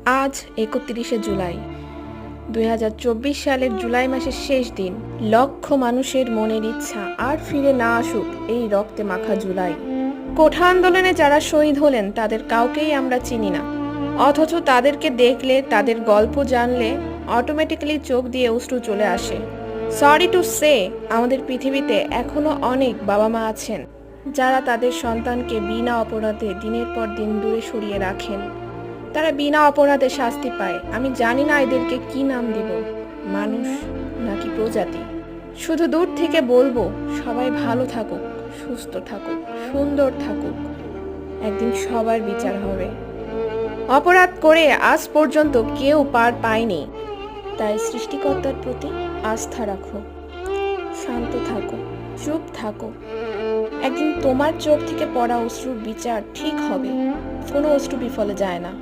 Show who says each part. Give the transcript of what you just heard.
Speaker 1: আজ ৩১শে জুলাই ২০২৪ সালের জুলাই মাসের শেষ দিন। লক্ষ মানুষের মনের ইচ্ছা আর ফিরে না আসুক এই রক্তে মাখা জুলাই। কোঠা আন্দোলনে যারা শহীদ হলেন তাদের কাউকেই আমরা চিনি না, অথচ তাদেরকে দেখলে, তাদের গল্প জানলে অটোমেটিক্যালি চোখ দিয়ে অশ্রু চলে আসে। সরি টু সে, আমাদের পৃথিবীতে এখনো অনেক বাবা মা আছেন যারা তাদের সন্তানকে বিনা অপরাধে দিনের পর দিন দূরে সরিয়ে রাখেন। তারা বিনা অপরাধে শাস্তি পায়। আমি জানি না এদেরকে কি নাম দিব, মানুষ নাকি প্রজাতি। শুধু দূর থেকে বলবো, সবাই ভালো থাকুক, সুস্থ থাকুক, সুন্দর থাকুক। একদিন সবার বিচার হবে। অপরাধ করে আজ পর্যন্ত কেউ পার পায়নি, তাই সৃষ্টিকর্তার প্রতি আস্থা রাখো, শান্ত থাকো, চুপ থাকো। একদিন তোমার চোখ থেকে পড়া অশ্রুর বিচার ঠিক হবে। কোনো অশ্রু বিফলে যায় না।